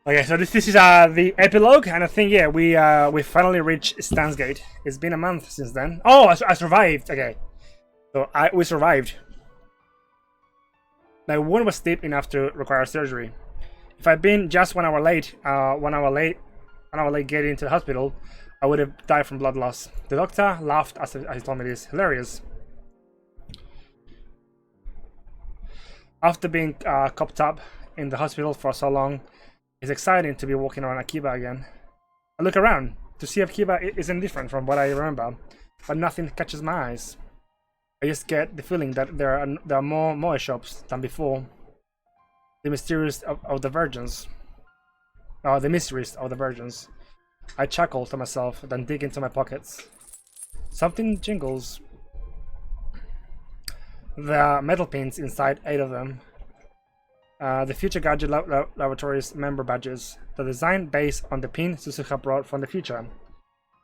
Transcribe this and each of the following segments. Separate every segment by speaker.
Speaker 1: Okay, so this is the epilogue, and I think yeah we finally reached Steins Gate. It's been a month since then. Oh, I survived. Okay, so we survived. My wound was deep enough to require surgery. If I'd been just 1 hour late, 1 hour late getting to the hospital, I would have died from blood loss. The doctor laughed as he told me this. Hilarious. After being cooped up in the hospital for so long, it's exciting to be walking around Akiba again. I look around to see if Akiba isn't different from what I remember, but nothing catches my eyes. I just get the feeling that there are more moe shops than before. The mysteries of the virgins. Oh, the mysteries of the virgins. I chuckle to myself, then dig into my pockets. Something jingles. There are metal pins inside 8 of them. The Future Gadget Laboratory's member badges. The design based on the pin Suzuka brought from the future.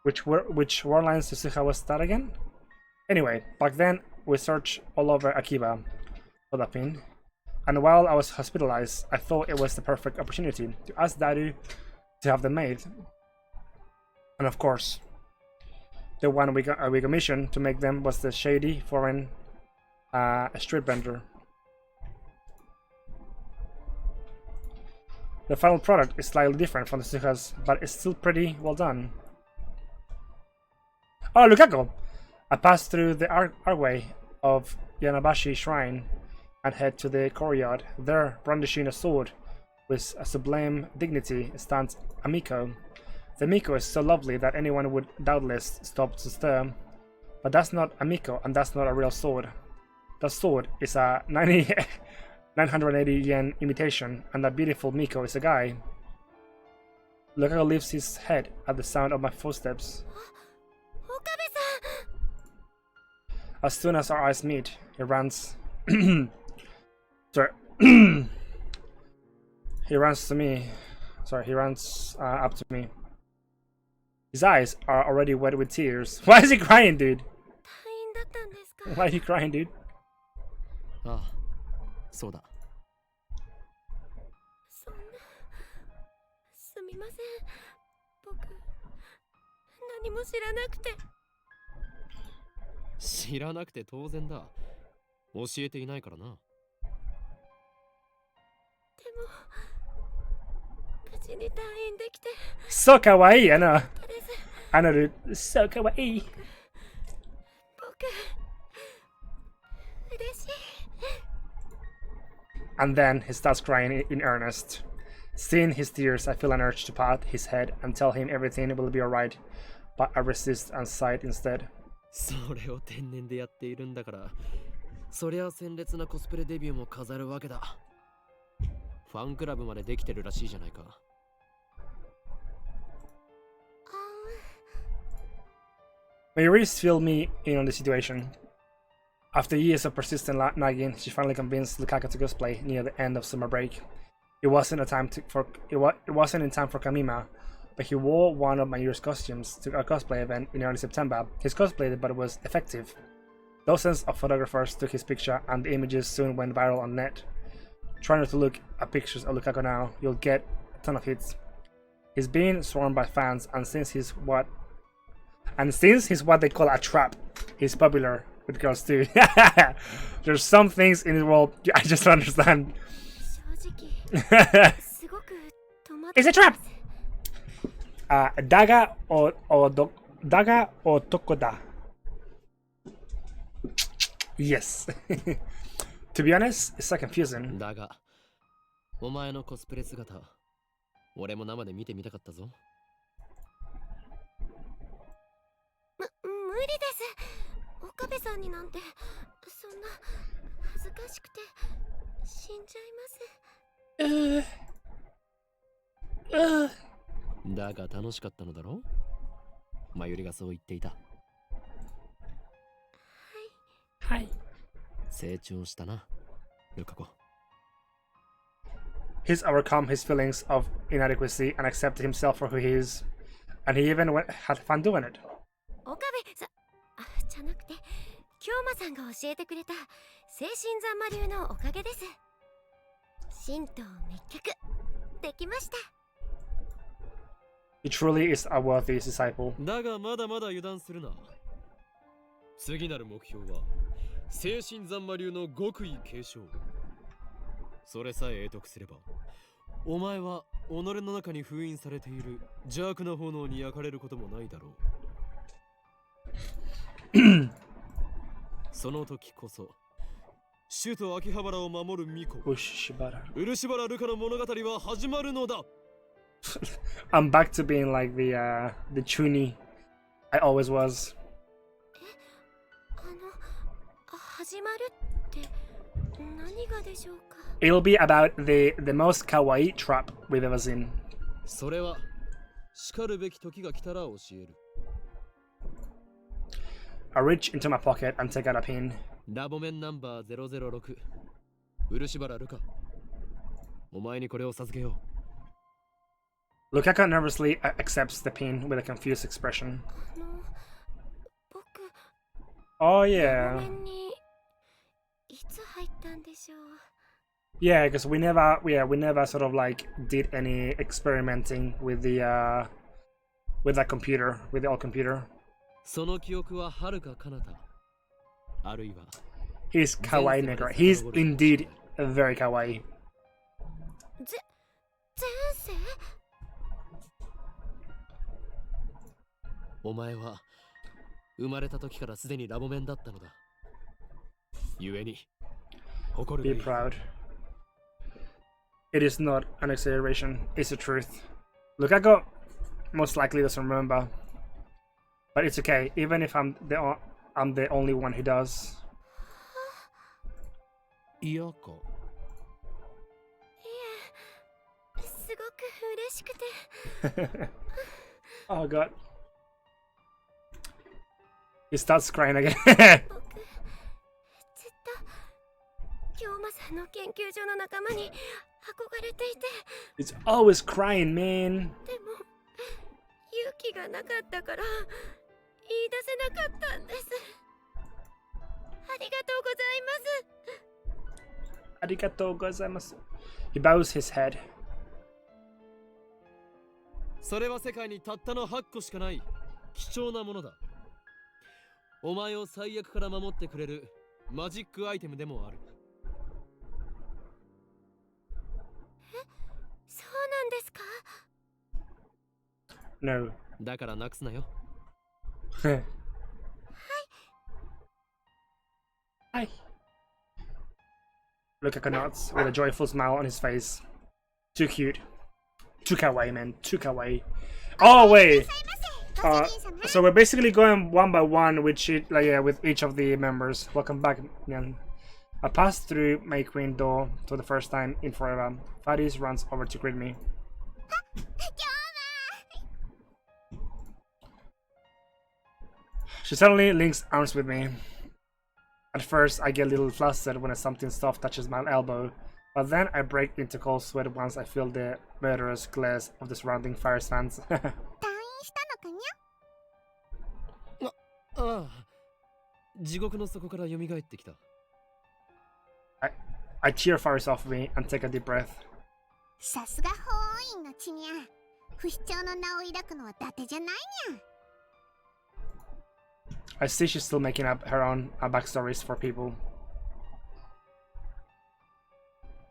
Speaker 1: Which warline Suzuka was that again? Anyway, back then we searched all over Akiba for that pin. And while I was hospitalized, I thought it was the perfect opportunity to ask Daru to have them made. And of course, the one we commissioned to make them was the shady foreign street vendor. The final product is slightly different from the Suzuka's, but it's still pretty well done. Oh, Lukaku! I passed through the archway of Yanabashi Shrine and head to the courtyard. There, brandishing a sword with a sublime dignity, stands a Miko. The Miko is so lovely that anyone would doubtless stop to stare. But that's not a Miko, and that's not a real sword. The sword is a 980 yen imitation, and that beautiful Miko is a guy. Lukaku lifts his head at the sound of my footsteps. As soon as our eyes meet, he runs. Sorry. He runs to me. Sorry, he runs up to me. His eyes are already wet with tears. Why is he crying, dude? Why are you crying, dude?
Speaker 2: Ah, so da.
Speaker 3: すみません。僕何も知らなくて。
Speaker 2: 知らなくて当然だ。教えていないからな。
Speaker 3: でも無事に退院できて。
Speaker 1: So kawaii, I know. I know, dude. So kawaii.
Speaker 3: 僕嬉しい。
Speaker 1: And then he starts crying in earnest. Seeing his tears, I feel an urge to pat his head and tell him everything will be alright, but I resist and sigh instead.
Speaker 2: それを天然でやっているんだから、そりゃ鮮烈なコスプレデビューも飾るわけだ。ファンクラブまでできてるらしいじゃないか。
Speaker 1: Mayuris filled me in on the situation. After years of persistent nagging, she finally convinced Lukaku to cosplay near the end of summer break. It wasn't in time for Kamima, but he wore one of Mayuri's costumes to a cosplay event in early September. His cosplay, but it was effective. Dozens of photographers took his picture, and the images soon went viral on net. Try not to look at pictures of Lukaku now; you'll get a ton of hits. He's being swarmed by fans, and since he's what they call a trap, he's popular with girls too. There's some things in the world I just don't understand. It's a trap! Daga or tokoda. Yes. To be honest, it's so confusing.
Speaker 2: だが、お前のコスプレ姿、俺も生で見てみたかったぞ。
Speaker 3: 無理です。岡部さんになんてそんな恥ずかしくて死んじゃいます。
Speaker 2: だが楽しかったのだろう？マユリがそう言っていた。
Speaker 1: はい。
Speaker 2: 成長したな、ルカ子。
Speaker 1: He's overcome his feelings of inadequacy and accepted himself for who he is. And he even had fun doing it.
Speaker 3: 岡部さん、じゃなくて、京馬さんが教えてくれた精神三魔流のおかげです。神道滅却できました。
Speaker 1: He truly is a worthy disciple.
Speaker 2: だがまだまだ油断するな。次なる目標は精神残魔流の極意継承。それさえ得得すれば、お前は己の中に封印されている邪悪な炎に焼かれることもないだろう。その時こそ首都秋葉原を守る巫女漆原ルカの物語は始まるのだ。
Speaker 1: I'm back to being like the chuny I always was.
Speaker 3: 始まるって何がでしょうか。
Speaker 1: It'll be about the most kawaii trap we've ever seen.
Speaker 2: それは叱るべき時が来たら教える。
Speaker 1: I reach into my pocket and take out a pin.
Speaker 2: ラボメンナンバー006漆原ルカ、お前にこれを授けよう。
Speaker 1: Lukaka nervously accepts the pin with a confused expression.
Speaker 3: 僕
Speaker 1: Oh
Speaker 3: ご
Speaker 1: yeah.
Speaker 3: めんにいつ入ったんでしょう。
Speaker 1: Yeah, because we never sort of like did any experimenting with that computer, with the old computer.
Speaker 2: その記憶は遥か彼方、あるいは
Speaker 1: He's kawaii Necro. He's indeed very kawaii.
Speaker 3: 前世？
Speaker 2: お前は生まれた時からすでにラボメンだったのだ。故に誇
Speaker 1: Be
Speaker 2: るがいい。
Speaker 1: proud. It is not an exaggeration, it's the truth. Lukaku most likely doesn't remember. But it's okay, even if I'm the only one who does.
Speaker 2: 嫌か。
Speaker 3: いえ、すごく嬉しくて。
Speaker 1: Oh god. He starts crying again.
Speaker 3: 僕、ずっと京馬さんの研究所の仲間に憧れていて、
Speaker 1: He's always crying, man.
Speaker 3: でも勇気がなかったから言い出せなかったんです。ありがとうございます。
Speaker 1: Arigatou gozaimasu. He bows his head.
Speaker 2: それは世界にたったの8個しかない貴重なものだ。お前を最悪から守ってくれるマジックアイテムでもある。
Speaker 3: そうなんですか？
Speaker 1: No.
Speaker 2: だからなくすなよ。
Speaker 1: Hi. Lukaku nods with a joyful smile on his face. Too cute. Too kawaii, man. Too kawaii. Oh, wait. So we're basically going one by one with with each of the members. Welcome back, Nyan. I passed through May Queen door for the first time in forever. Fadis runs over to greet me. She suddenly links arms with me. At first, I get a little flustered when something soft touches my elbow, but then I break into cold sweat once I feel the murderous glares of the surrounding fire fans.
Speaker 3: 退院したのかにゃ？
Speaker 2: ああ、地獄の底から蘇ってきた。
Speaker 1: I tear fires off me and take a deep breath.
Speaker 3: さすが法王院の血にゃ。不死鳥の名を抱くのは伊達じゃないにゃ。
Speaker 1: I see she's still making up her own backstories for people.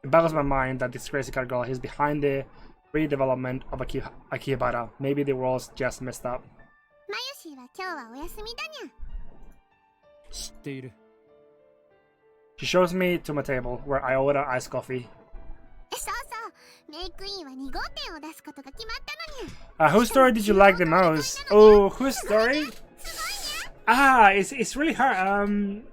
Speaker 1: It boggles my mind that this crazy cat girl is behind the redevelopment of Akihabara. Maybe the world's just messed up.
Speaker 3: マヨシーは今日はお休みだにゃ。
Speaker 2: 知っている。
Speaker 1: She shows me to my table, where I order iced coffee.
Speaker 3: そうそう、メイクインは2号店を出すことが決まったのにゃ。
Speaker 1: Whose story did you like the most? Oh, whose story? Ah, it's really hard.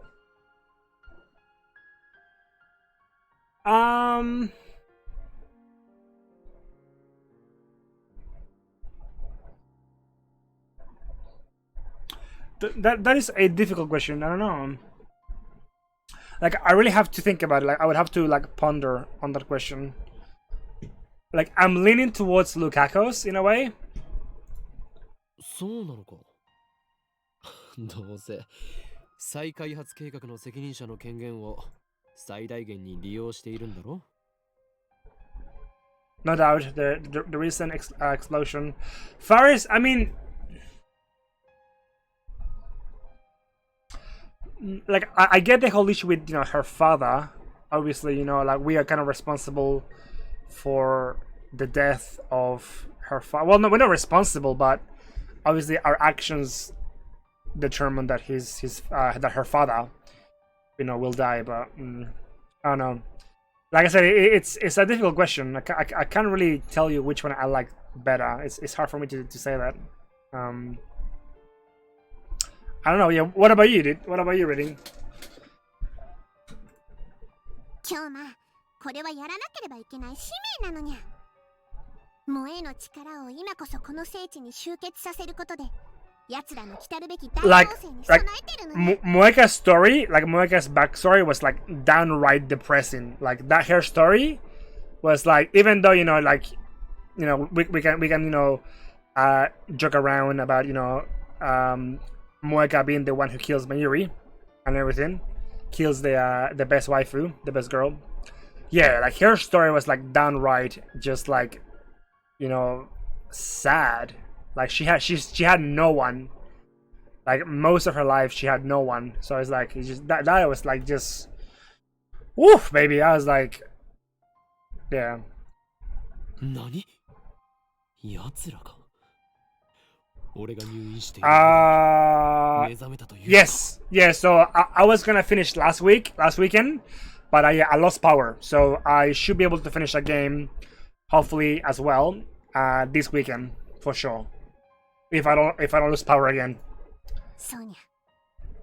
Speaker 1: That is a difficult question. I don't know. Like, I really have to think about it. Like, I would have to like ponder on that question. Like, I'm leaning towards Lukaku's in a way.
Speaker 2: そうなのか。どうせ再開発計画の責任者の権限を最大限に利用しているんだろ。
Speaker 1: No doubt, the recent explosion. Faris, I mean, like I get the whole issue with her father. Obviously, like we are kind of responsible for the death of her father. Well, no, we're not responsible, but obviously our actions determine that that her father, will die. But I don't know. Like I said, it's a difficult question. I can't really tell you which one I like better. It's hard for me to say that. I don't know. Yeah. What about you, dude? What about you, reading?
Speaker 3: 今日これはやらなければいけない使命なのにゃ。萌えの力を今こそこの聖地に集結させることで、奴らの来たるべき大当選に備えてるのに。
Speaker 1: Moeka's story, like Moeka's backstory, was like downright depressing. Like that her story was like, even though we can joke around about Moeka being the one who kills Mayuri and everything, kills the best waifu, the best girl. Yeah, like her story was like downright just like sad. Like she had no one. Like most of her life she had no one. So it's like that was like just woof, baby. I was like, yeah.
Speaker 2: 何？奴らが俺が入院している目覚めたという。
Speaker 1: Yes, yeah. So I was gonna finish last weekend, but I lost power. So I should be able to finish a game, hopefully as well, this weekend for sure. If I don't lose power again.
Speaker 3: そうにゃ。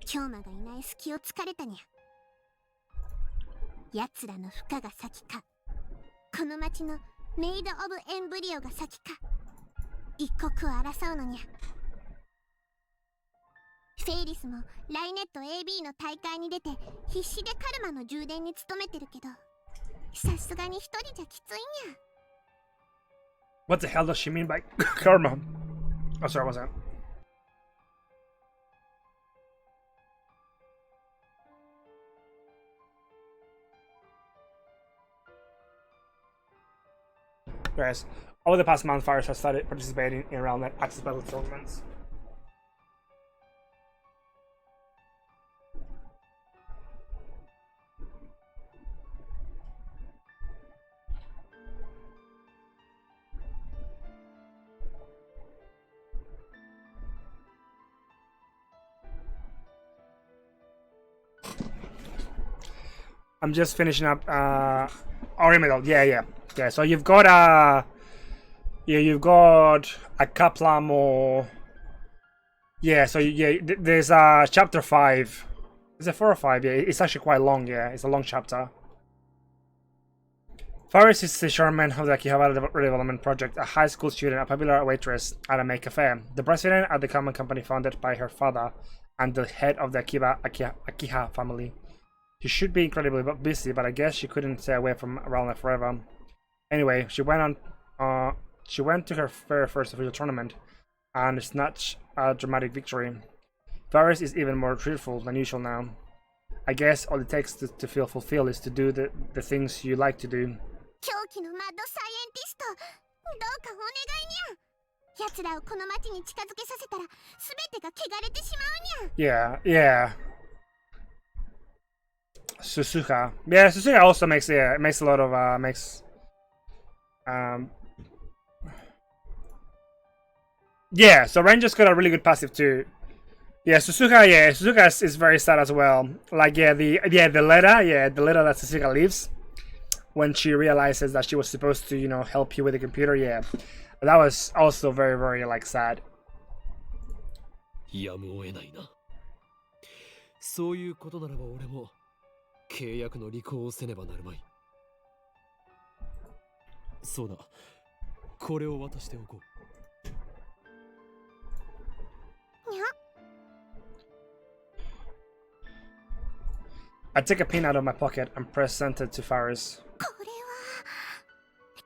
Speaker 3: 京馬がいない隙を突かれたにゃ。奴らの負荷が先か、この町のメイド・オブ・エンブリオが先か、一刻を争うのにゃ。フェイリスもライネット AB の大会に出て必死でカルマの充電に努めてるけど、さすがに一人じゃきついにゃ。
Speaker 1: What the hell does she mean by karma? Oh, sorry, what's that? Whereas, over the past month, Faris has started participating in around like access battle tournaments. I'm just finishing up Orimidal. Yeah. So you've got a couple more. Yeah. So there's chapter 5. Is it 4 or 5? Yeah, it's actually quite long. Yeah, it's a long chapter. Faris is the chairman of the Akihabara Redevelopment Project, a high school student, a popular waitress at a maid cafe, the president at the common company founded by her father, and the head of the Akiha family. She should be incredibly busy, but I guess she couldn't stay away from Ralna forever. Anyway, she went to her very first official tournament and snatched a dramatic victory. Faris is even more truthful than usual now. I guess all it takes to feel fulfilled is to do the things you like to do. Yeah. Suzuka. Yeah, Suzuka also makes a lot of yeah, so Ranger's got a really good passive too. Yeah, Suzuka is very sad as well. Like the letter that Suzuka leaves when she realizes that she was supposed to, help you with the computer, yeah. But that was also very, very like sad.
Speaker 2: やむを得ないな。そういうことならば俺も契約の履行をせねばなるまい。そうだ、これを渡しておこう。
Speaker 1: I take a pin out of my pocket and present it to Faris.
Speaker 3: これは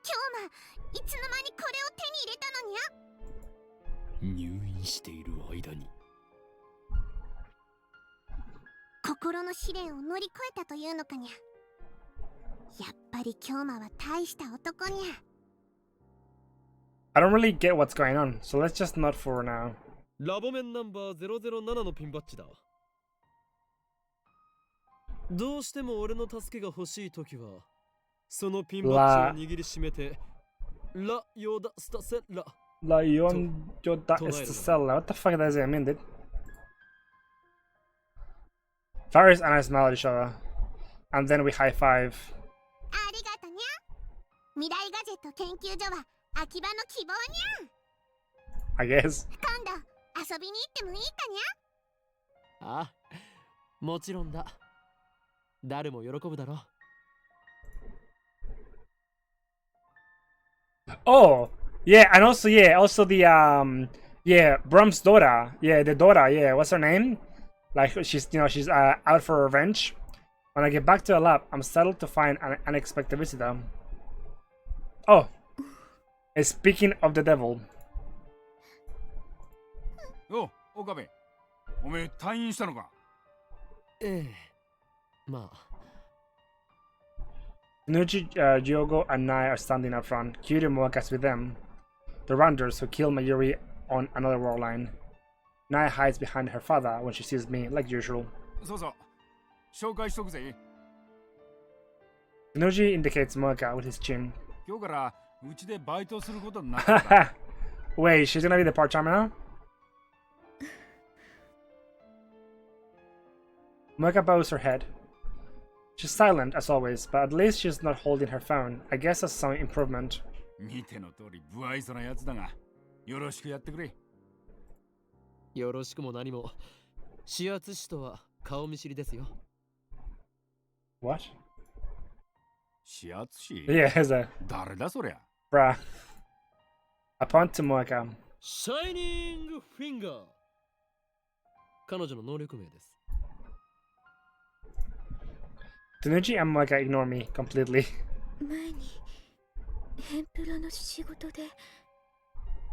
Speaker 3: 京馬、いつの間にこれを手に入れたのにゃ。
Speaker 2: 入院している間に
Speaker 3: 心の試練を乗り越えたというのかにゃ。やっぱり京馬は大した男にゃ。
Speaker 1: I don't really get what's going on, so let's just not for now.
Speaker 2: ラボ面ナンバー007のピンバッジだ。どうしても俺の助けが欲しいときは、そのピンバッジを握りしめて、ラヨダスタセラ。
Speaker 1: La Yoda Estacella. What the fuck does it mean, dude? Varys and I smile at each other. And then we high five.
Speaker 3: ありがとにゃ。未来ガジェット研究所は秋葉の希望にゃ。
Speaker 1: I guess.
Speaker 3: 今度遊びに行ってもいいかにゃ。
Speaker 2: あ、もちろんだ。誰も喜ぶだろ。
Speaker 1: Oh, yeah, and also the Brum's daughter. Yeah, the daughter. Yeah, what's her name? Like she's out for revenge. When I get back to the lab, I'm startled to find an unexpected visitor. Oh, and speaking of the devil.
Speaker 4: お、岡部。おめえ退院したのか。
Speaker 2: ええ、まあ。
Speaker 1: Nuji, Diogo, and I are standing up front. Kyuri Moakas with them. The Randers who killed Mayuri on another war line. Nai hides behind her father when she sees me, like usual.
Speaker 4: そうそう。紹介しとくぜ。
Speaker 1: Nuji indicates Moaka with his chin.
Speaker 4: 今日からうちでバイトすることになった。
Speaker 1: Wait, she's gonna be the part-timer now? Moaka bows her head. She's silent as always, but at least she's not holding her phone. I guess that's some improvement.
Speaker 4: 見ての通り不愛想なやつだが、よろしくやってくれ。
Speaker 2: よろしくも何も。指圧師とは顔見知りですよ。
Speaker 1: What?
Speaker 4: 指圧師
Speaker 1: Yeah, here's a
Speaker 4: 誰だそりゃ。
Speaker 1: bruh. I point to Moaka.
Speaker 2: シャイニングフィンガー。彼女の能力名です。
Speaker 1: Tanuji and Moaka ignore me completely.
Speaker 5: 前にヘンプロの仕事で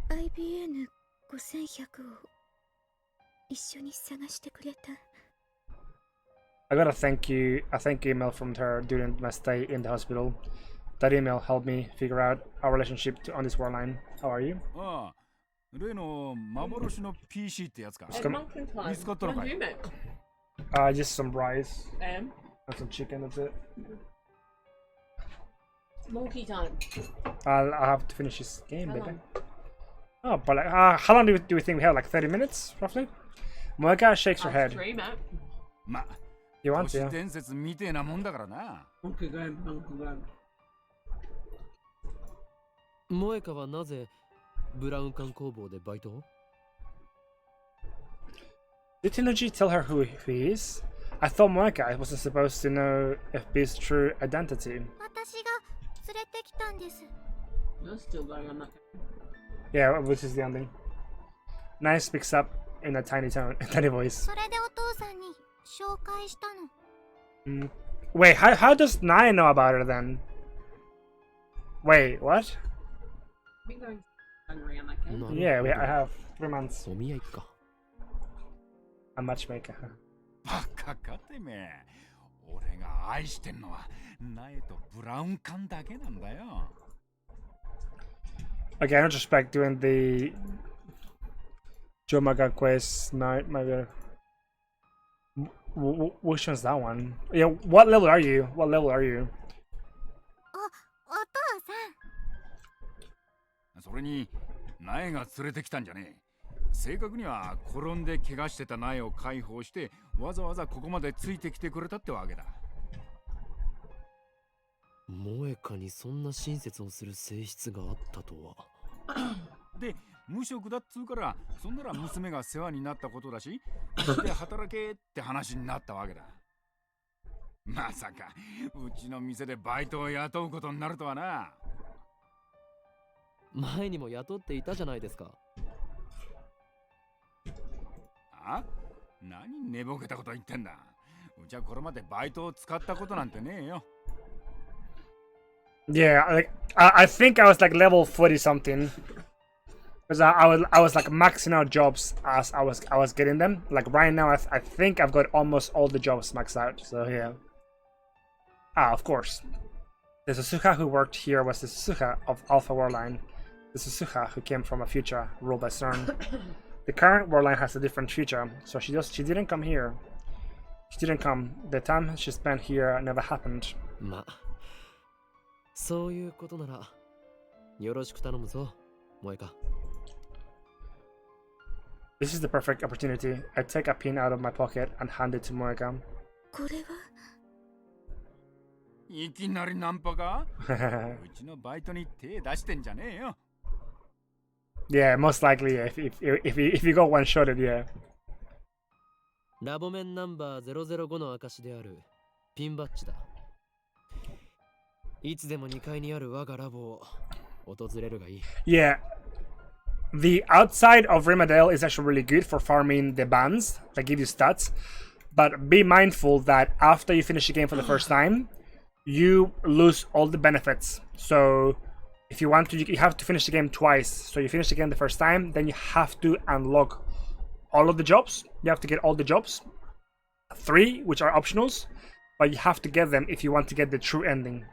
Speaker 5: IBN5100 を一緒に探してくれた。
Speaker 1: I got a thank you email from her during my stay in the hospital. That email helped me figure out our relationship on this war line. How are you?
Speaker 4: ああ、例の幻の PC ってやつか。
Speaker 1: Just come-
Speaker 6: Mountain time.
Speaker 4: He's got the
Speaker 6: What
Speaker 4: right.
Speaker 6: do you make?
Speaker 1: Just some rice
Speaker 6: And
Speaker 1: and some chicken, that's it.
Speaker 6: monkey time.
Speaker 1: I'll have to finish this game,
Speaker 6: How
Speaker 1: baby.
Speaker 6: long?
Speaker 1: Oh, but like, how long do we think we have? Like 30 minutes, roughly? Moeka shakes her head.
Speaker 6: Stream it.
Speaker 4: ま、
Speaker 1: You
Speaker 4: 都
Speaker 1: want
Speaker 4: 市
Speaker 1: to?
Speaker 4: 伝説みてえなもんだからな。
Speaker 6: Monkey game, monkey game.
Speaker 2: 萌香はなぜブラウン管工房でバイトを？
Speaker 1: Did Tinoji tell her who he is? I thought Moeka wasn't supposed to know FB's true identity.
Speaker 3: 私が連れてきたんです。
Speaker 6: You're still going on that.
Speaker 1: Yeah, which is the ending. Nai speaks up in a tiny voice.
Speaker 3: それでお父さんに紹介したの。
Speaker 1: Wait, how does Nai know about her then? Wait, what?
Speaker 6: Been going hungry on that game.
Speaker 2: No.
Speaker 1: Yeah, I have 3 months.
Speaker 2: お見合いか。
Speaker 1: A matchmaker.
Speaker 4: バカかてめえ。俺が愛してんのは苗とブラウン管だけなんだよ。
Speaker 1: Okay, in retrospect, doing the Jomaga quest, night, maybe. Which one's that one? Yeah, what level are you? What level are you?
Speaker 3: お父さん。
Speaker 4: それに苗が連れてきたんじゃねえ。正確には転んで怪我してた苗を解放してわざわざここまでついてきてくれたってわけだ。
Speaker 2: 萌香にそんな親切をする性質があったとは。
Speaker 4: で、無職だっつうからそんなら娘が世話になったことだし、で働けって話になったわけだ。まさかうちの店でバイトを雇うことになるとはな。
Speaker 2: 前にも雇っていたじゃないですか。
Speaker 4: あ？何寝ぼけたこと言ってんだ。うちはこれまでバイトを使ったことなんてねえよ。
Speaker 1: Yeah, like I think I was like level 40 something. Because I was like maxing out jobs as I was getting them. Like right now, I think I've got almost all the jobs maxed out. So yeah. Ah, of course. The Suzuka who worked here was the Suzuka of Alpha Warline. the Susuha who came from a future ruled by CERN. The current world line has a different future, so she didn't come here. She didn't come. The time she spent here never happened.
Speaker 2: ま、そういうことならよろしく頼むぞ、萌か。
Speaker 1: This is the perfect opportunity. I take a pin out of my pocket and hand it to Moeka.
Speaker 5: これは。
Speaker 4: いきなりナンパかうちのバイトに手出してんじゃねえよ。
Speaker 1: Yeah, most likely if you go one-shotted, yeah.
Speaker 2: ラボメンナンバー005の証であるピンバッジだ。いつでも2階にある我がラボを訪れるがいい。
Speaker 1: Yeah. The outside of Rimadale is actually really good for farming the bands that give you stats. But be mindful that after you finish the game for the first time, you lose all the benefits. So if you want to, you have to finish the game twice. So you finish the game the first time, then you have to unlock all of the jobs. You have to get all the jobs. 3, which are optionals, but you have to get them if you want to get the true ending.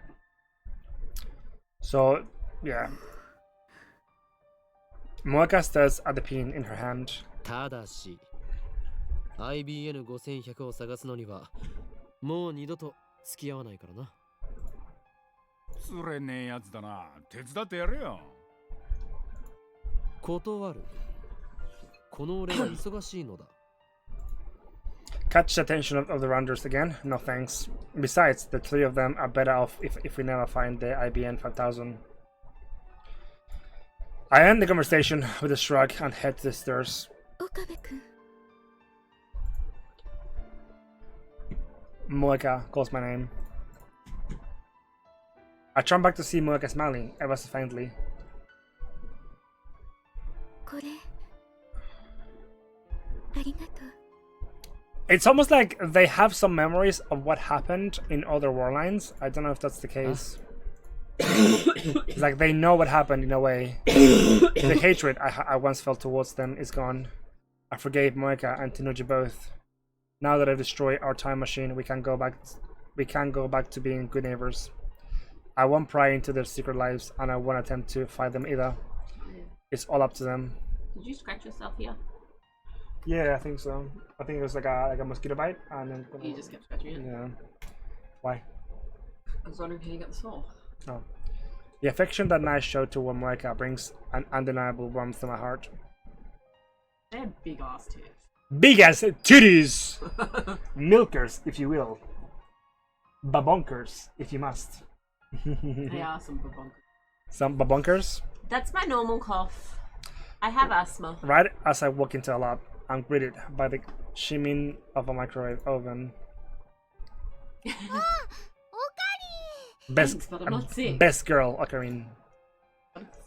Speaker 1: So, yeah. Moeka stares at the pin in her hand.
Speaker 2: ただし、IBN5100 を探すのにはもう二度と付き合わないからな。
Speaker 4: つれねえやつだな。手伝ってやれよ。
Speaker 2: 断る。この俺は忙しいのだ。
Speaker 1: Catch the attention of the rounders again? No thanks. Besides, the 3 of them are better off if we never find the IBN 5000. I end the conversation with a shrug and head to the stairs.
Speaker 5: 岡部君。
Speaker 1: Moeka calls my name. I turn back to see Moeka smiling, ever so faintly.
Speaker 5: これ。ありがとう。
Speaker 1: It's almost like they have some memories of what happened in other war lines. I don't know if that's the case. It's like they know what happened in a way. The hatred I once felt towards them is gone. I forgave Moeka and Tinuji both. Now that I've destroyed our time machine, we can go back to being good neighbors. I won't pry into their secret lives, and I won't attempt to fight them either. It's all up to them.
Speaker 6: Did you scratch yourself here?
Speaker 1: Yeah, I think so. I think it was like a mosquito bite, and then
Speaker 6: You just kept scratching it?
Speaker 1: yeah. Why?
Speaker 6: I was wondering how you got the sore.
Speaker 1: Oh. The affection that Nice showed toward Moeka brings an undeniable warmth to my heart.
Speaker 6: They had big ass tits.
Speaker 1: Big ass titties! Milkers, if you will. Babonkers, if you must.
Speaker 6: They are some babonk.
Speaker 1: Some babonkers?
Speaker 6: That's my normal cough. I have asthma.
Speaker 1: Right as I walk into a lab, I'm greeted by the shimming of a microwave oven.
Speaker 6: Thanks, but I'm not sick.
Speaker 1: Best girl occurring.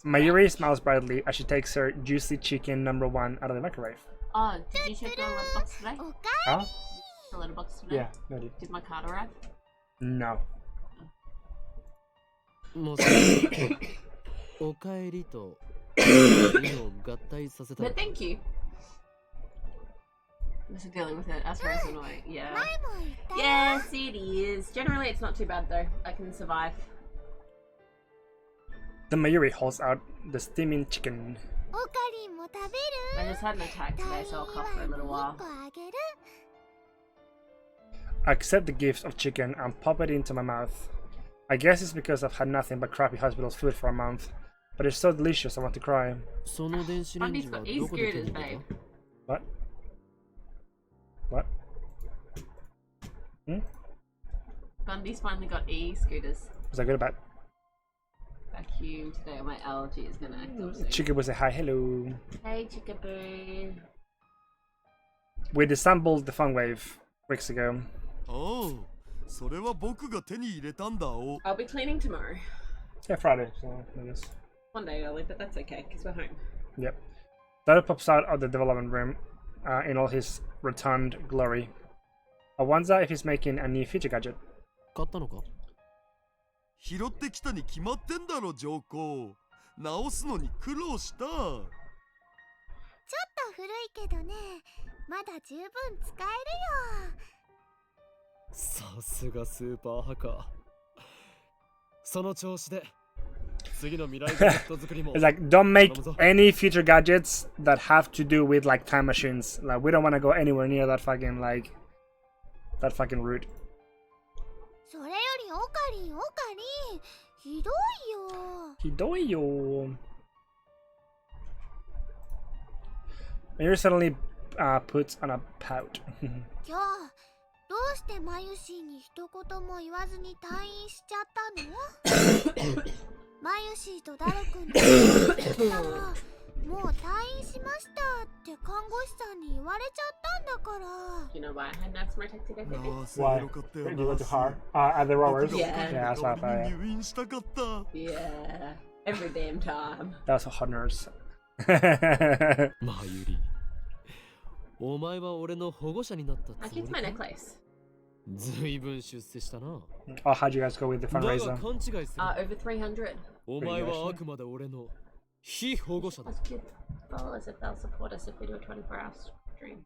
Speaker 1: Mayuri smiles brightly as she takes her juicy chicken #1 out of the microwave.
Speaker 6: Oh, did you check the letterbox today?
Speaker 1: Huh?
Speaker 6: The letterbox today?
Speaker 1: Yeah, no dude.
Speaker 6: Did my card arrive?
Speaker 1: No.
Speaker 2: もうすぐおかえりと意を合体させた。
Speaker 6: But thank you. I'm just dealing with it. Aspira's annoying. Yeah. Yes, it is. Generally, it's not too bad though. I can survive.
Speaker 1: The Mayuri holds out the steaming chicken.
Speaker 6: I just had an attack today, so I'll cough for a little while.
Speaker 1: I accept the gift of chicken and pop it into my mouth. I guess it's because I've had nothing but crappy hospital's food for a month. But it's so delicious I want to cry.
Speaker 2: その電子レンジ
Speaker 6: Bundy's
Speaker 2: は
Speaker 6: got
Speaker 2: どこで手に
Speaker 6: e-scooters,
Speaker 2: 入れ
Speaker 6: babe.
Speaker 2: た？
Speaker 1: What? What? Hmm?
Speaker 6: Bundy's finally got e-scooters.
Speaker 1: Was that good or bad?
Speaker 6: Vacuum today, or my allergy is gonna act up soon.
Speaker 1: Chicken was a hi, hello.
Speaker 6: Hey, Chickaboo.
Speaker 1: We disassembled the fun wave weeks ago.
Speaker 7: おう、それは僕が手に入れたんだお。
Speaker 6: I'll be cleaning tomorrow.
Speaker 1: Yeah, Friday, so I guess.
Speaker 6: One day early, but that's okay, because we're home.
Speaker 1: Yep. Dado pops out of the development room in all his rotund glory. I wonder if he's making a new feature gadget.
Speaker 2: 買ったのか？
Speaker 7: 拾ってきたに決まってんだろ、上皇。直すのに苦労した。
Speaker 3: ちょっと古いけどね、まだ十分使えるよ。
Speaker 2: さすがスーパーハカー。その調子で
Speaker 1: It's like, don't make any future gadgets that have to do with like time machines. Like, we don't want to go anywhere near that fucking route.
Speaker 3: それよりオカリンひどいよ。
Speaker 1: ひどいよ。Mayuri suddenly puts on a pout.
Speaker 3: 今日どうしてマユシーに一言も言わずに退院しちゃったの？マユシーとダル君と話したらもう退院しましたって看護師さんに言われちゃったんだから。
Speaker 6: You know why I had an asthma attack today, baby?
Speaker 1: Why? Did you go to her? At the rowers?
Speaker 6: Yeah.
Speaker 1: Yeah, that's what I thought.
Speaker 7: 入院したかった。
Speaker 6: Yeah. Every damn time.
Speaker 1: That was a hot nurse.
Speaker 2: マユリ、お前は俺の保護者になったつ
Speaker 6: I
Speaker 2: も
Speaker 6: keep my
Speaker 2: りか？
Speaker 6: necklace.
Speaker 2: ずいぶん出世したな。
Speaker 1: Oh, how'd you guys go with the
Speaker 2: だが
Speaker 1: fundraiser?
Speaker 2: 勘違いする。
Speaker 6: Over 300.
Speaker 2: お前はあくまで俺の非保護者だ。
Speaker 6: Let's give followers if they'll support us if we do a 24-hour stream.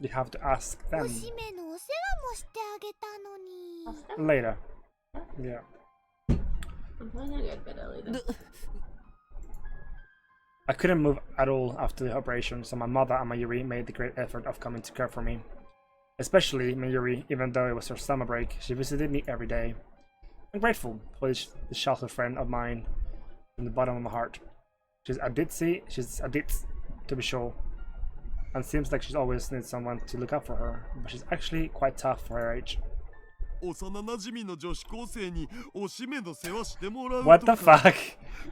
Speaker 1: You have to ask
Speaker 3: お
Speaker 1: them
Speaker 3: しめのお世話もしてあげたのに。
Speaker 1: later. Yeah.
Speaker 6: I'm planning to go to bed early then.
Speaker 1: I couldn't move at all after the operation, so my mother and Mayuri made the great effort of coming to care for me. Especially Mayuri, even though it was her summer break, she visited me every day. I'm grateful for this childhood friend of mine from the bottom of my heart. She's a ditz, to be sure, and seems like she's always needs someone to look out for her, but she's actually quite tough for her age.
Speaker 7: 幼馴染の女子高生におしめの世話してもらうとか。
Speaker 1: What the fuck?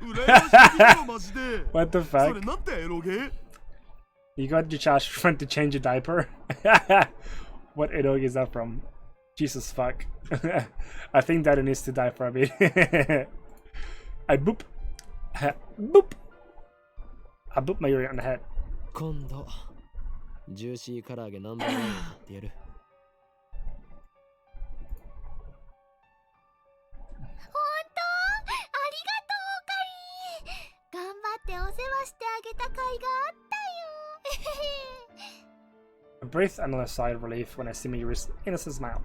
Speaker 7: 羨ましすぎるよマジで。
Speaker 1: What the
Speaker 7: それ
Speaker 1: fuck?
Speaker 7: なんてエロゲ？
Speaker 1: You got your child's friend to change your diaper? What eroge is that from? Jesus fuck. I think Daddy needs to die for a bit. I boop. Boop. I boop Mayuri on the head.
Speaker 2: 今度ジューシー唐揚げナンバーワンを買ってやる。
Speaker 3: 本当ありがとうオカリン。頑張ってお世話してあげた甲斐があったよ。
Speaker 1: I breathe another sigh of relief when I see Mayuri's innocent smile.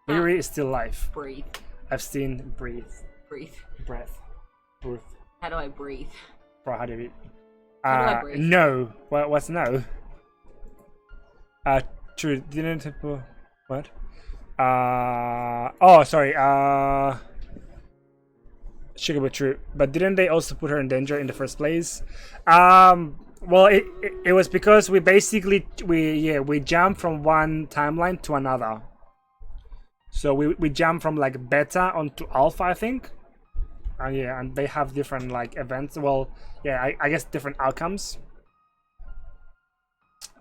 Speaker 1: Mayuri is still alive.
Speaker 6: Breathe.
Speaker 1: I've seen breathe.
Speaker 6: Breathe.
Speaker 1: Breath. Breath.
Speaker 6: How do I breathe?
Speaker 1: Bro, how do you
Speaker 6: How do I breathe?
Speaker 1: No. What's no? True. Didn't what? Oh, sorry. Sugar but true. But didn't they also put her in danger in the first place? Well, it was because we basically we jumped from one timeline to another. So we jumped from like beta onto alpha, I think. And yeah, and they have different like events. Well, yeah, I guess different outcomes.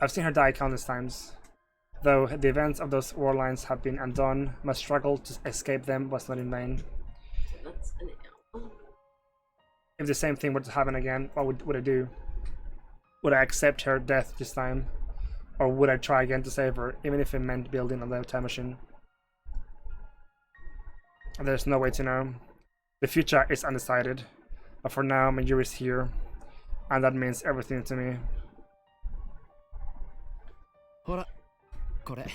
Speaker 1: I've seen her die countless times. Though the events of those war lines have been undone, my struggle to escape them was not in vain.
Speaker 6: That's an L.
Speaker 1: If the same thing were to happen again, what would I do? Would I accept her death this time? Or would I try again to save her, even if it meant building another time machine? There's no way to know. The future is undecided. But for now, Mayuri is here. And that means everything to me.
Speaker 2: ほら、これ。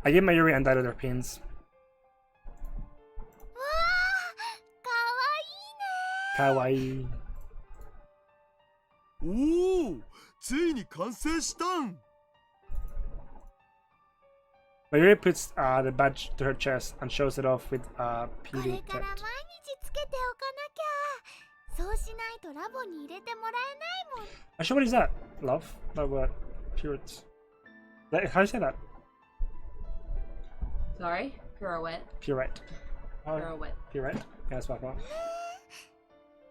Speaker 1: I give Mayuri and Daido their pins.
Speaker 3: わあ、かわいいね。
Speaker 1: Kawaii.
Speaker 7: おお、ついに完成したん。
Speaker 1: Mayuri puts the badge to her chest and shows it off with a
Speaker 3: こ
Speaker 1: PD
Speaker 3: れから毎
Speaker 1: tat.
Speaker 3: 日つけておかなきゃ。そうしないとラボに入れてもらえないもん。
Speaker 1: Actually, what is that? Love? No, what? Pirates. How do you say that?
Speaker 6: Sorry? Pirouette.
Speaker 1: Purette. Oh,
Speaker 6: Pirouette.
Speaker 1: Purette? Yeah, that's what I thought.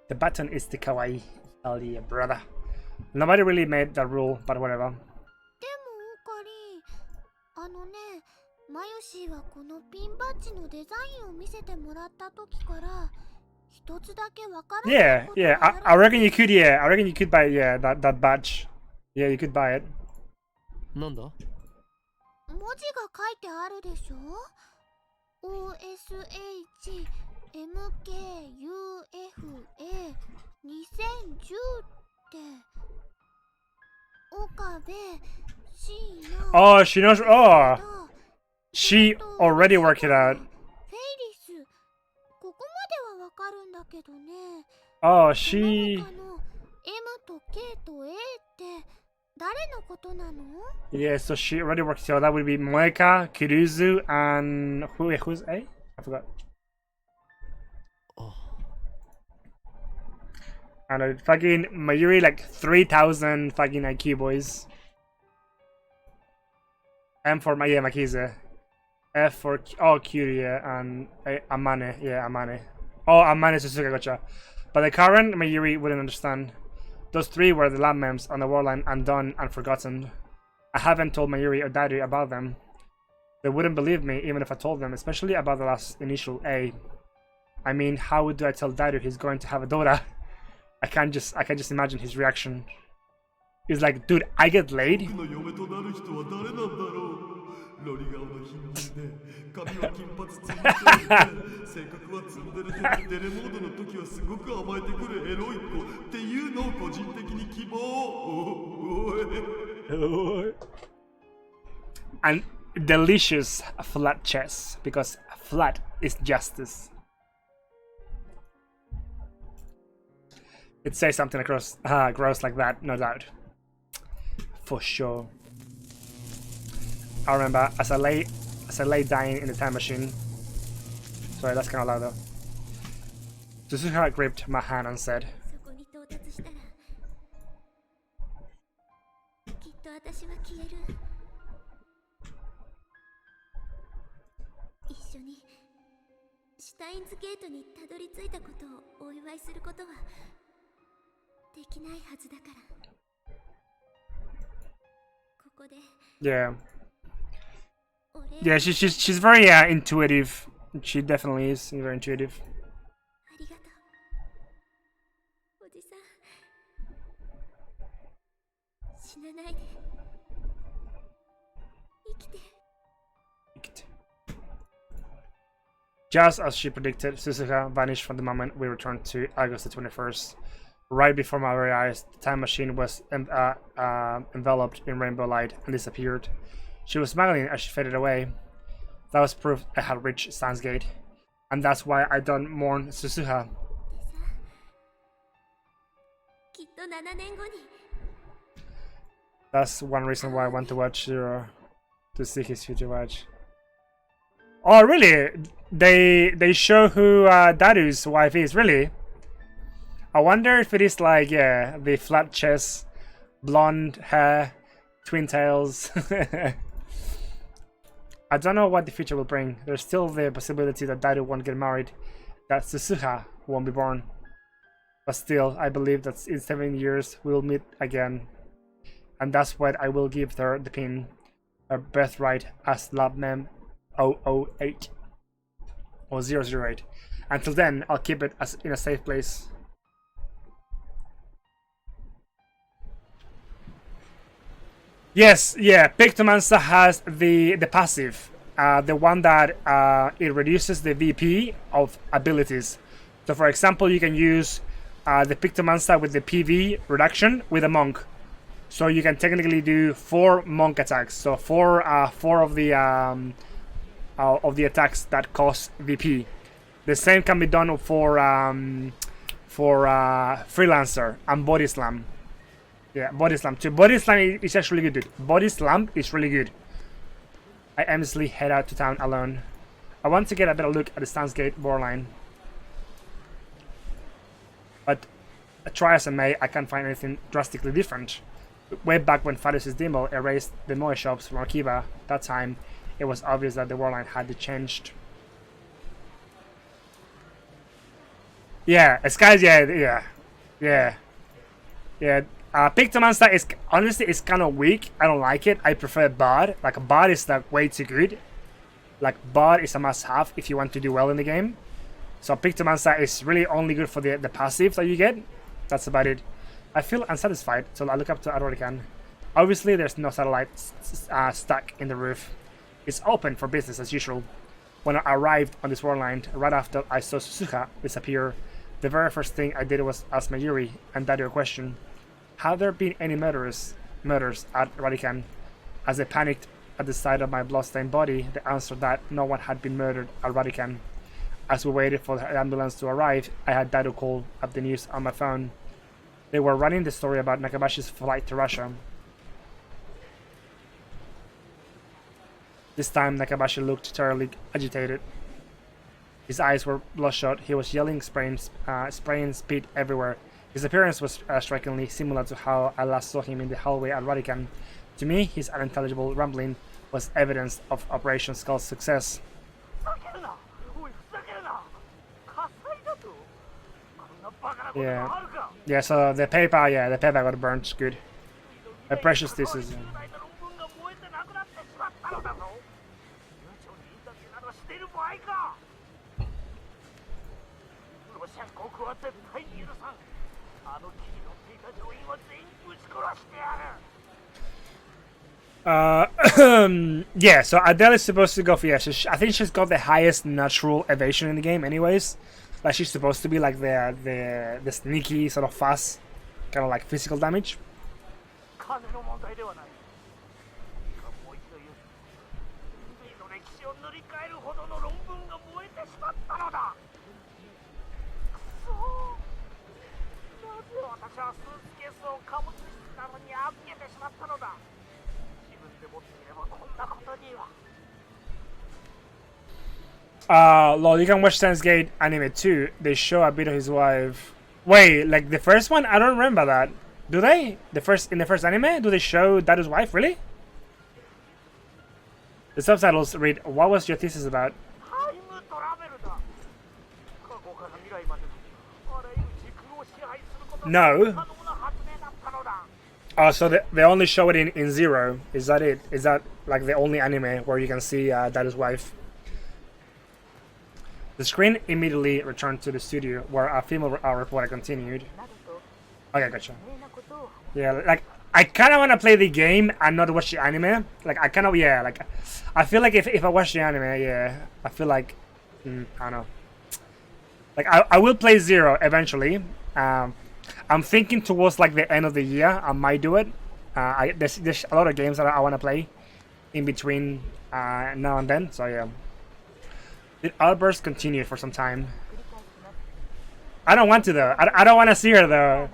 Speaker 1: The button is the kawaii. Hell yeah, brother. Nobody really made that rule, but whatever.
Speaker 3: でもオカリン、あのね、マヨシーはこのピンバッジのデザインを見せてもらった時から一つだけわからない
Speaker 1: Yeah,
Speaker 3: こと
Speaker 1: yeah.
Speaker 3: がある。
Speaker 1: I reckon you could, yeah. I reckon you could buy, yeah, that badge. Yeah, you could buy it.
Speaker 2: なんだ？
Speaker 3: 文字が書いてあるでしょ？ OSHMKUFA 2010って岡部 C の
Speaker 1: Oh, she knows. Oh, She already worked it out.
Speaker 3: フェイリス、ここまではわかるんだけどね。
Speaker 1: Oh,
Speaker 3: そ
Speaker 1: she...
Speaker 3: の他の M と K と A って誰のことなの？
Speaker 1: Yeah, so she already worked it out. That would be Moeka, Kiruzu, and... who's A? I forgot. And fucking Mayuri, like 3,000 fucking IQ, boys. M for Makize. F for Kyrie and Amane. Yeah, Amane. Oh, Amane Suzuka, gotcha. But the current Mayuri wouldn't understand. Those three were the lab mems on the warline undone and forgotten. I haven't told Mayuri or Daddy about them. They wouldn't believe me even if I told them, especially about the last initial A. I mean, how do I tell Daddy he's going to have a daughter? I can just imagine his reaction. He's like, dude, I get laid?
Speaker 7: 僕の嫁となる人は誰なんだろう。ロリ顔の貧人で髪は金髪つんでて性格はツンデレでデレモードの時はすごく甘えてくるエロい子っていうのを個人的に希望。おい。
Speaker 1: And delicious flat chess, because flat is justice. It says something across gross like that, no doubt. For sure. I remember as I lay dying in the time machine. Sorry, that's kind of loud though. Suzuka gripped my hand and said,
Speaker 5: そこに到達したらきっと私は消える。一緒にシュタインズゲートにたどり着いたことをお祝いすることはできないはずだから。ここで
Speaker 1: yeah.
Speaker 5: お礼
Speaker 1: Yeah, she's very intuitive. She definitely is very intuitive.
Speaker 5: ありがとう。おじさん、死なないで。生きて。
Speaker 1: Just as she predicted, Suzuka vanished from the moment we returned to August the 21st. Right before my very eyes, the time machine was enveloped in rainbow light and disappeared. She was smiling as she faded away. That was proof I had reached Steins Gate. And that's why I don't mourn Suzuka.
Speaker 5: きっと7年後に。
Speaker 1: That's one reason why I want to watch Zero. To see his future watch. Oh really? They show who Daru's wife is, really? I wonder if it is like, yeah, the flat chest, blonde hair, twin tails. I don't know what the future will bring. There's still the possibility that Daru won't get married, that Suzuha won't be born. But still, I believe that in 7 years we'll meet again. And that's why I will give her the pin, her birthright as Labmem 008 or 008. Until then, I'll keep it as in a safe place. Yes, yeah, Pictomancer has the passive, the one that it reduces the VP of abilities. So for example, you can use the Pictomancer with the PV reduction with a monk. So you can technically do 4 monk attacks. So four of the attacks that cost VP. The same can be done for Freelancer and Body Slam. Yeah, Body Slam too. Body Slam is actually good, dude. Body Slam is really good. I aimlessly head out to town alone. I want to get a better look at the Steins Gate borderline. But try as I may, I can't find anything drastically different. Way back when Fadus' demo erased the Moe shops from Akiba, that time it was obvious that the warline had changed. Yeah, Skies, yeah. Pictomancer is honestly it's kind of weak. I don't like it. I prefer Bard. Like Bard is like way too good. Like Bard is a must-have if you want to do well in the game. So Pictomancer is really only good for the passive that you get. That's about it. I feel unsatisfied, so I look up to Arorican. Obviously, there's no satellite stuck in the roof. It's open for business as usual. When I arrived on this warline, right after I saw Suzuka disappear, the very first thing I did was ask Mayuri and Daddy a question. Have there been any murders at Radican? As they panicked at the sight of my bloodstained body, the answer that no one had been murdered at Radican. As we waited for the ambulance to arrive, I had Dado call up the news on my phone. They were running the story about Nakabashi's flight to Russia. This time, Nakabashi looked terribly agitated. His eyes were bloodshot, he was yelling, spraying spit everywhere. His appearance was strikingly similar to how I last saw him in the hallway at Radican. To me, his unintelligible rumbling was evidence of Operation Skull's success. Yeah, so the paper got burnt, good. Precious this is. Yeah, so Adele is supposed to go for, yeah, I think she's got the highest natural evasion in the game anyways. Like she's supposed to be like the sneaky sort of fast, kind of like physical damage. Lol, you can watch Steins Gate anime too. They show a bit of his wife. Wait, like the first one? I don't remember that. Do they? In the first anime? Do they show Daru's wife? Really? The subtitles read, "What was your thesis about?" No. Oh, so they only show it in Zero. Is that it? Is that like the only anime where you can see Daru's wife? The screen immediately returned to the studio, where a female reporter continued. Okay, gotcha. Yeah, like, I kind of want to play the game and not watch the anime. Like, I kind of, yeah, like, I feel like if I watch the anime, yeah, I feel like, I don't know. Like, I will play Zero eventually. I'm thinking towards, like, the end of the year, I might do it. There's a lot of games that I want to play in between now and then, so yeah. Did outbursts continue for some time? I don't want to though. I don't want to see her though.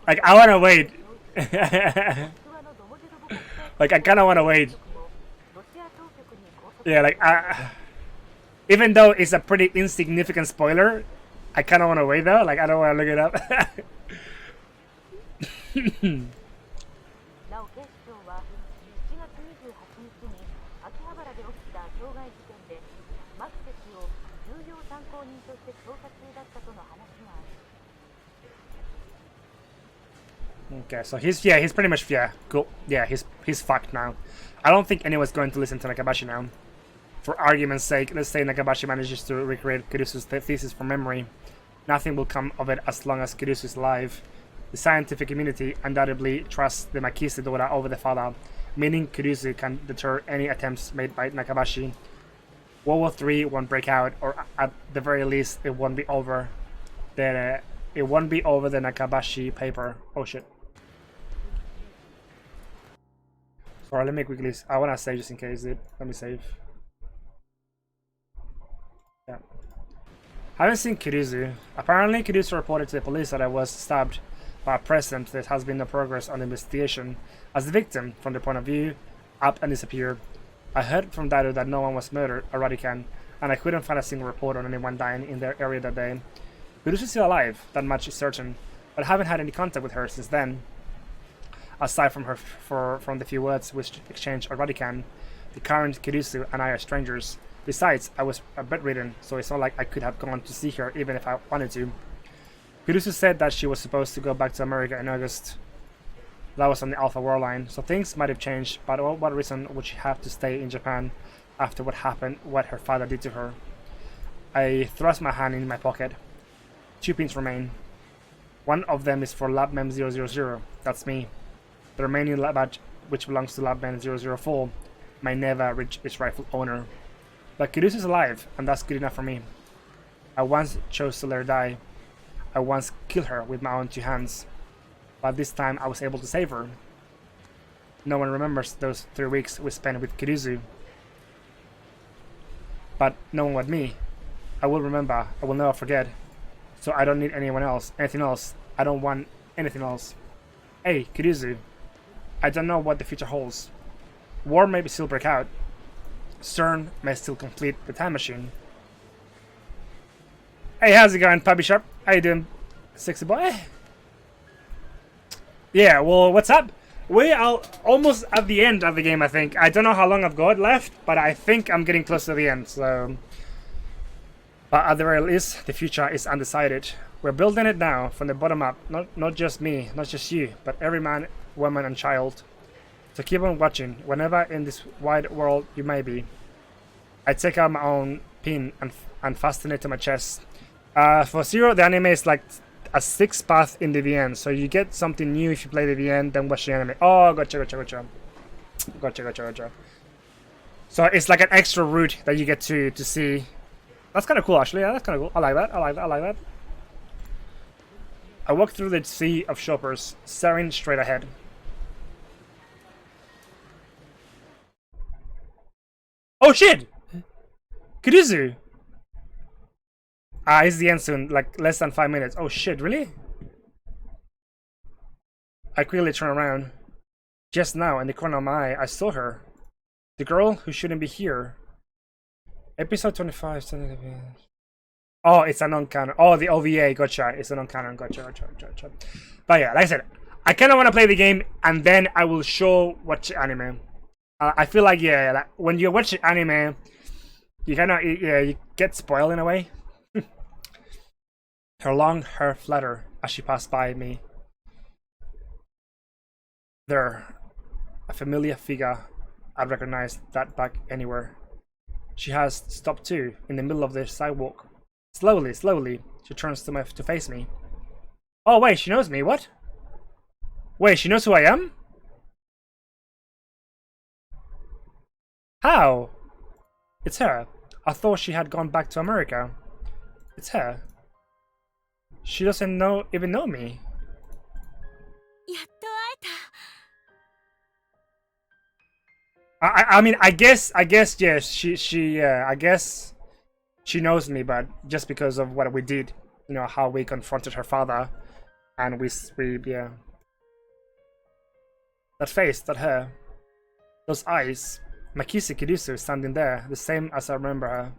Speaker 1: Like I want to wait. Like I kind of want to wait. Yeah, like even though it's a pretty insignificant spoiler, I kind of want to wait though. Like I don't want to look it up. Okay, so he's pretty much cool. Yeah, he's fucked now. I don't think anyone's going to listen to Nakabashi now. For argument's sake, let's say Nakabashi manages to recreate Kirisu's thesis from memory. Nothing will come of it as long as Kirisu is alive. The scientific community undoubtedly trusts the Makise daughter over the father, meaning Kirisu can deter any attempts made by Nakabashi. World War III won't break out, or at the very least, it won't be over. It won't be over the Nakabashi paper. Oh shit. Sorry, let me quickly. I want to save just in case. Let me save. Yeah. Haven't seen Kirisu. Apparently, Kirisu reported to the police that I was stabbed by a president. There has been no progress on the investigation. As the victim, from the point of view, up and disappeared. I heard from Dado that no one was murdered at Radican, and I couldn't find a single report on anyone dying in their area that day. Kirisu is still alive, that much is certain, but I haven't had any contact with her since then. Aside from her from the few words we exchanged at Radican, the current Kirisu and I are strangers. Besides, I was bedridden, so it's not like I could have gone to see her even if I wanted to. Kirisu said that she was supposed to go back to America in August. That was on the Alpha War line, so things might have changed, but what reason would she have to stay in Japan after what happened, what her father did to her? I thrust my hand in my pocket. 2 pins remain. One of them is for Labmem 000, that's me. The remaining lab badge, which belongs to Labmem 004, may never reach its rightful owner. But Kirisu is alive, and that's good enough for me. I once chose to let her die. I once killed her with my own 2 hands. But this time I was able to save her. no one remembers those 3 weeks we spent with Kirizu. But no one with me. I will remember. I will never forget. So I don't need anyone else. Anything else. I don't want anything else. Hey, Kirizu. I don't know what the future holds. War may still break out. CERN may still complete the time machine. Hey, how's it going, Puppy Sharp? How you doing, sexy boy? Yeah, well, what's up? We are almost at the end of the game, I think. I don't know how long I've got left, but I think I'm getting close to the end, so... But at the very least, the future is undecided. We're building it now, from the bottom up. Not just me, not just you, but every man, woman and child. So keep on watching, whenever in this wide world you may be. I take out my own pin and fasten it to my chest. For Zero, the anime is like a 6 path into the end, so you get something new if you play the end, then watch the anime. Oh, gotcha. So it's like an extra route that you get to see. That's kind of cool, actually. Yeah, that's kind of cool. I like that. I walk through the sea of shoppers, staring straight ahead. Oh shit! Kurizu! It's the end soon, like less than 5 minutes. Oh shit, really? I quickly turn around. Just now, in the corner of my eye, I saw her. The girl who shouldn't be here. Episode 25. Oh, it's a non-canon. Oh, the OVA, gotcha. It's a non-canon, gotcha. But yeah, like I said, I kind of want to play the game, and then I will watch anime. I feel like, yeah, like when you watch anime, you kind of, yeah, you get spoiled in a way. Her long hair fluttered as she passed by me. There, a familiar figure. I'd recognize that back anywhere. She has stopped too, in the middle of the sidewalk. Slowly, she turns to face me. Oh wait, she knows me, what? Wait, she knows who I am? How? It's her. I thought she had gone back to America. It's her. She doesn't even know me. I mean, I guess, yes. I guess she knows me, but just because of what we did, you know, how we confronted her father, and we yeah. That face, that hair, those eyes. Makisi Kirisu standing there, the same as I remember her.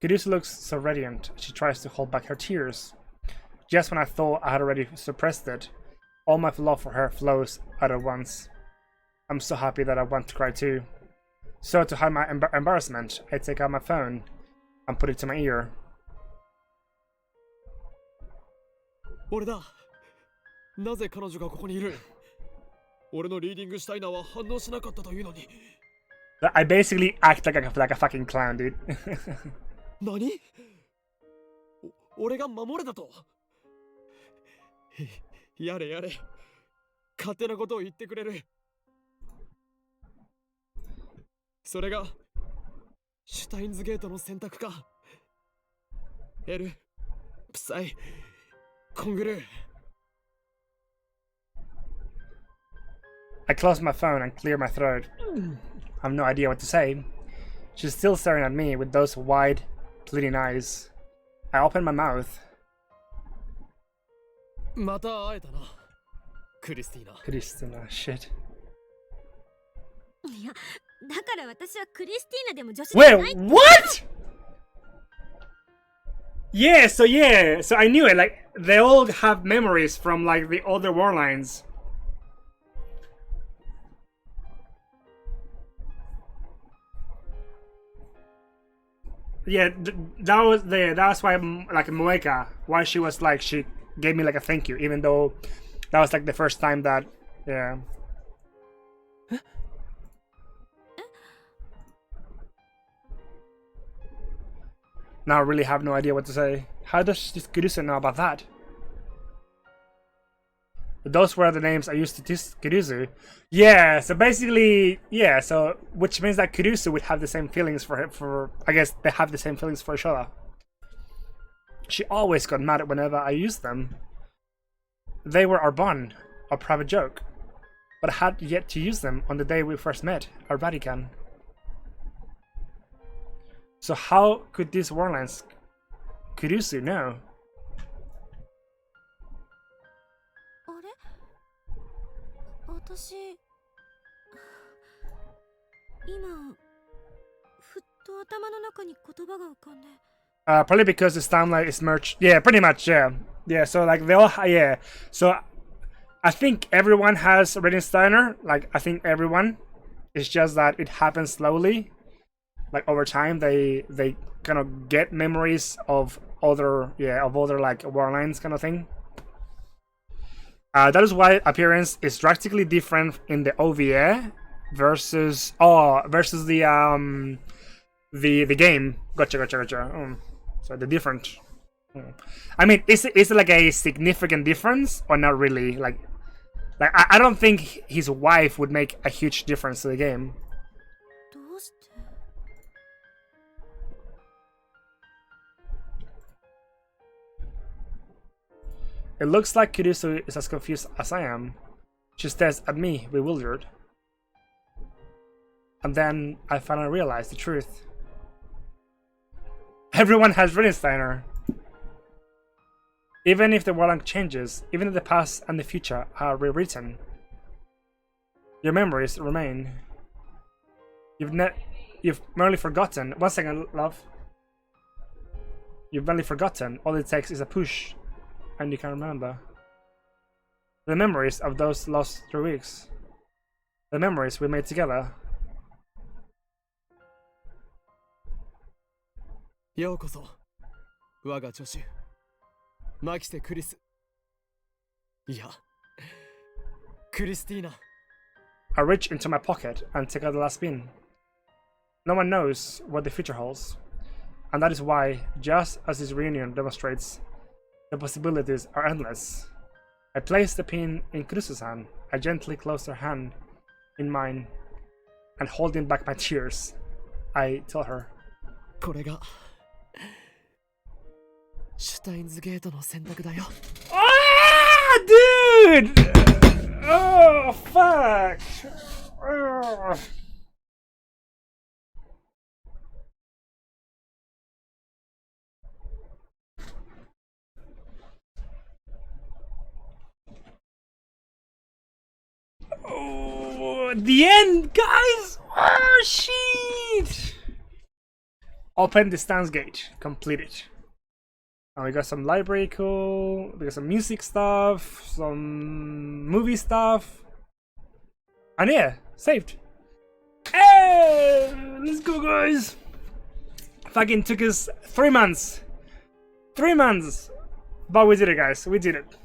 Speaker 1: Kirisu looks so radiant. She tries to hold back her tears. Just when I thought I had already suppressed it, all my love for her flows out at once. I'm so happy that I want to cry too. So to hide my embarrassment, I take out my phone and put it to my ear.
Speaker 2: 俺だ。なぜ彼女がここにいる？俺のリーディングシュタイナーは反応しなかったというのに。
Speaker 1: I basically act like a fucking clown, dude.
Speaker 2: 何？俺が守れたと？やれやれ。勝手なことを言ってくれる。それがシュタインズゲートの選択か。L、プサイ、コングルー。
Speaker 1: I close my phone and clear my throat. I have no idea what to say. She's still staring at me with those wide, pleading eyes. I open my mouth.
Speaker 2: また会えたな、クリスティーナ。
Speaker 1: クリスティーナ、shit.
Speaker 5: いや、だから私はクリスティーナでも女子じゃない。
Speaker 1: Wait, what? So I knew it. Like they all have memories from like the other warlines. yeah, that's why like Moeka, why she was like she gave me like a thank you, even though that was like the first time that yeah. Now I really have no idea what to say. How does this Kirusu know about that? Those were the names I used to teach Kirusu. Yeah, so basically, yeah, so which means that Kirusu would have the same feelings for him. For I guess they have the same feelings for each other. She always got mad whenever I used them. They were our bond, our private joke, but I had yet to use them on the day we first met, our Vatican. So how could these warlines Kirusu know?
Speaker 5: 私今ふっと頭の中に言葉が浮かんで
Speaker 1: Probably because this timeline is merged. Yeah, pretty much. Yeah, yeah. So like they all, yeah. So I think everyone has Steiner. Like I think everyone. It's just that it happens slowly. Like over time, they kind of get memories of other like warlines kind of thing. That is why appearance is drastically different in the OVA versus the game. Gotcha. So the different. I mean, is it like a significant difference or not really? Like I don't think his wife would make a huge difference to the game.
Speaker 5: どうして
Speaker 1: It looks like Kirusu is as confused as I am. She stares at me, bewildered. And then I finally realized the truth. Everyone has Steiner. Even if the warlink changes, even if the past and the future are rewritten, your memories remain. You've merely forgotten. 1 second, love. You've merely forgotten. All it takes is a push, and you can remember. The memories of those lost 3 weeks. The memories we made together.
Speaker 2: ようこそ我が助手マキセ・クリスいやクリスティーナ
Speaker 1: I reach into my pocket and take out the last pin. No one knows what the future holds, and that is why, just as this reunion demonstrates, the possibilities are endless. I place the pin in Cruz's hand. I gently close her hand in mine, and holding back my tears, I tell her.
Speaker 2: これがシュタインズゲートの選択だよ
Speaker 1: Ah, dude! Oh, fuck! Ugh. Oh, the end, guys! Oh, shit! Open the Steins gate. Complete it. And we got some library, cool. We got some music stuff, some movie stuff. And yeah, saved. Hey! Let's go, guys! Fucking took us 3 months. 3 months! But we did it, guys. We did it.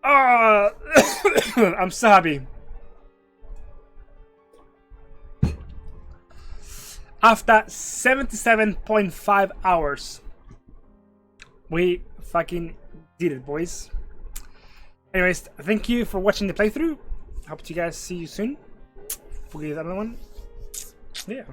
Speaker 1: Oh, I'm so happy. After 77.5 hours, we fucking did it, boys. Anyways, thank you for watching the playthrough. Hope you guys see you soon. Forget that other one. Yeah.